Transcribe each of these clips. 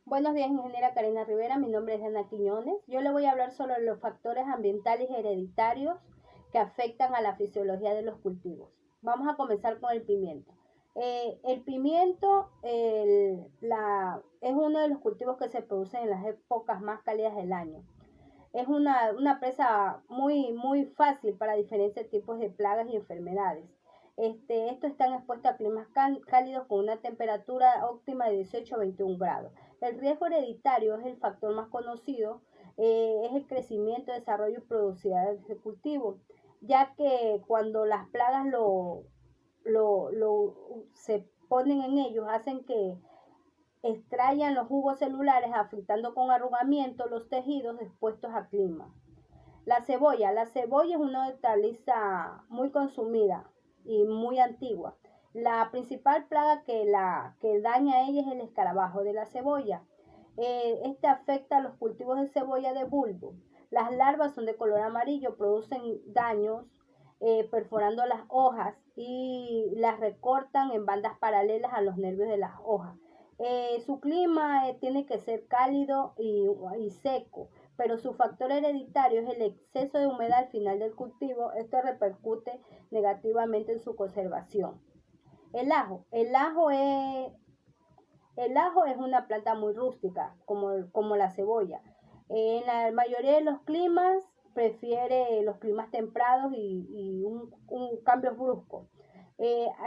Buenos días, ingeniera Karina Rivera. Mi nombre es Ana Quiñones. Yo le voy a hablar sobre los factores ambientales hereditarios que afectan a la fisiología de los cultivos. Vamos a comenzar con el pimiento. El pimiento es uno de los cultivos que se producen en las épocas más cálidas del año. Es una presa muy fácil para diferentes tipos de plagas y enfermedades. Estos están expuestos a climas cálidos con una temperatura óptima de 18 a 21 grados. El riesgo hereditario es el factor más conocido, es el crecimiento, desarrollo y productividad del cultivo, ya que cuando las plagas se ponen en ellos, hacen que extrayan los jugos celulares, afectando con arrugamiento los tejidos expuestos al clima. La cebolla es una hortaliza muy consumida y muy antigua. La principal plaga que daña a ella es el escarabajo de la cebolla. Este afecta a los cultivos de cebolla de bulbo. Las larvas son de color amarillo, producen daños perforando las hojas y las recortan en bandas paralelas a los nervios de las hojas. Su clima tiene que ser cálido y seco, pero su factor hereditario es el exceso de humedad al final del cultivo. Esto repercute negativamente en su conservación. El ajo. El ajo es una planta muy rústica, como la cebolla. En la mayoría de los climas prefiere los climas templados y un cambio brusco.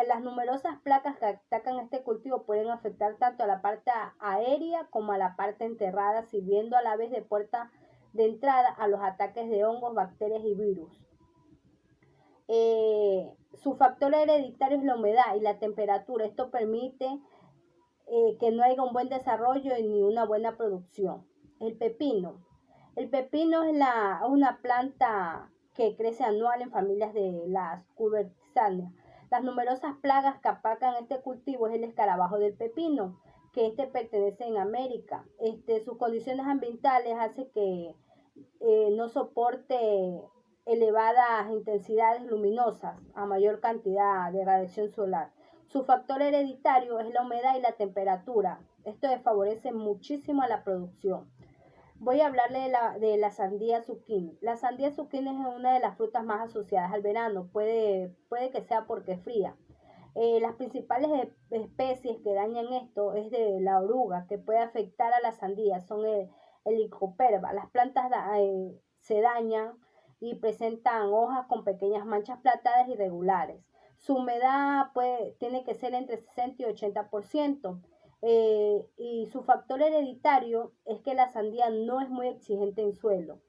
Las numerosas placas que atacan este cultivo pueden afectar tanto a la parte aérea como a la parte enterrada, sirviendo a la vez de puerta de entrada a los ataques de hongos, bacterias y virus. Su factor hereditario es la humedad y la temperatura. Esto permite que no haya un buen desarrollo ni una buena producción. El pepino. El pepino es una planta que crece anual en familias de las cubertáceas. Las numerosas plagas que atacan este cultivo es el escarabajo del pepino, que pertenece en América. Sus condiciones ambientales hacen que no soporte elevadas intensidades luminosas a mayor cantidad de radiación solar. Su factor hereditario es la humedad y la temperatura. Esto desfavorece muchísimo a la producción. Voy a hablarle de la sandía zucchini. La sandía zucchini es una de las frutas más asociadas al verano. Puede que sea porque es fría. Las principales especies que dañan esto es de la oruga, que puede afectar a la sandía. Son el Lycoperdua. Las plantas se dañan y presentan hojas con pequeñas manchas platadas irregulares. Su humedad tiene que ser entre 60 y 80%. Y su factor hereditario es que la sandía no es muy exigente en suelo.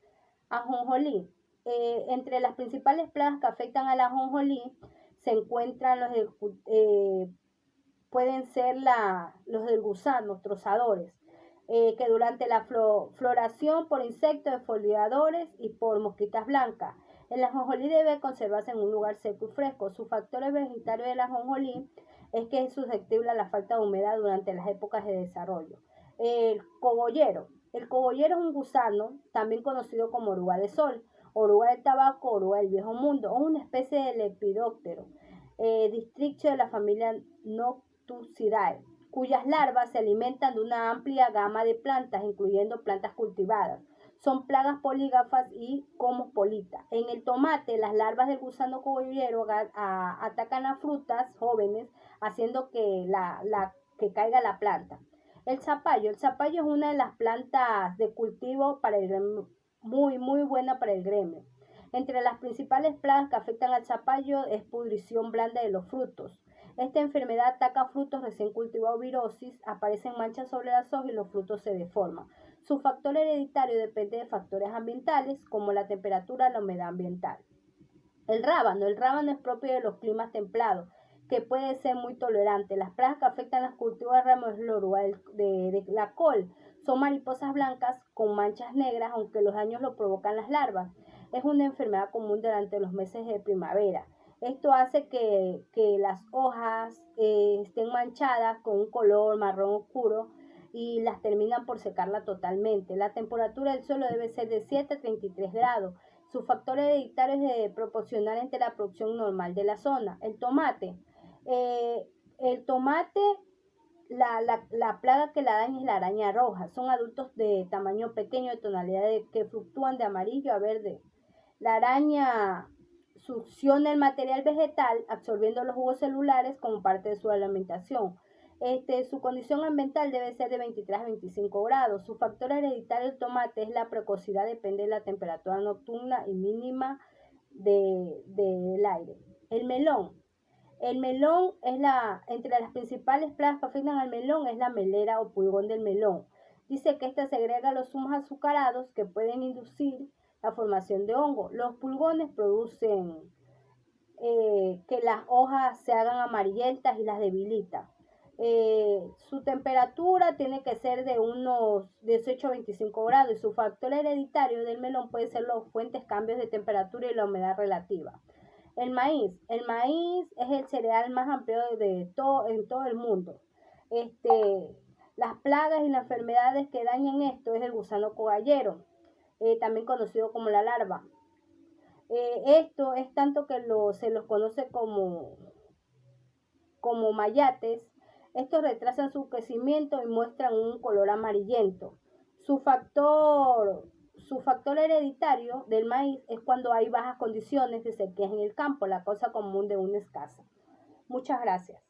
Ajonjolí. Entre las principales plagas que afectan a la ajonjolí se encuentran pueden ser los del gusano, trozadores, que durante la floración por insectos defoliadores y por mosquitas blancas. El ajonjolí debe conservarse en un lugar seco y fresco. Su factor hereditario del ajonjolí es que es susceptible a la falta de humedad durante las épocas de desarrollo. El cogollero. El cogollero es un gusano, también conocido como oruga de sol, oruga del tabaco, oruga del viejo mundo, o una especie de lepidóptero, districto de la familia Noctucidae, cuyas larvas se alimentan de una amplia gama de plantas, incluyendo plantas cultivadas. Son plagas polígafas y cosmopolitas. En el tomate, las larvas del gusano cogollero atacan a frutas jóvenes, haciendo que caiga la planta. El zapallo es una de las plantas de cultivo para el gremio, muy buena para el gremio. Entre las principales plagas que afectan al zapallo es pudrición blanda de los frutos. Esta enfermedad ataca frutos recién cultivados, virosis, aparecen manchas sobre las hojas y los frutos se deforman. Su factor hereditario depende de factores ambientales como la temperatura y la humedad ambiental. El rábano es propio de los climas templados, que puede ser muy tolerante. Las plagas que afectan los cultivos de rábano es la oruga de la col. Son mariposas blancas con manchas negras, aunque los daños lo provocan las larvas. Es una enfermedad común durante los meses de primavera. Esto hace que las hojas estén manchadas con un color marrón oscuro y las terminan por secarla totalmente. La temperatura del suelo debe ser de 7 a 33 grados. Su factor hereditario es proporcional entre la producción normal de la zona. El tomate La plaga que la daña es la araña roja. Son adultos de tamaño pequeño, de tonalidad que fluctúan de amarillo a verde. La araña succiona el material vegetal, absorbiendo los jugos celulares como parte de su alimentación. Su condición ambiental debe ser de 23 a 25 grados. Su factor hereditario del tomate es la precocidad, depende de la temperatura nocturna y mínima del aire. El melón. El melón entre las principales plagas que afectan al melón es la melera o pulgón del melón. Dice que esta segrega los zumos azucarados que pueden inducir la formación de hongo. Los pulgones producen que las hojas se hagan amarillentas y las debilita. Su temperatura tiene que ser de unos 18 a 25 grados y su factor hereditario del melón puede ser los fuertes cambios de temperatura y la humedad relativa. El maíz es el cereal más amplio en todo el mundo. Las plagas y las enfermedades que dañan esto es el gusano cogallero, también conocido como la larva. Esto es tanto que se los conoce como mayates. Estos retrasan su crecimiento y muestran un color amarillento. Su factor hereditario del maíz es cuando hay bajas condiciones de sequía en el campo, la cosa común de una escasa. Muchas gracias.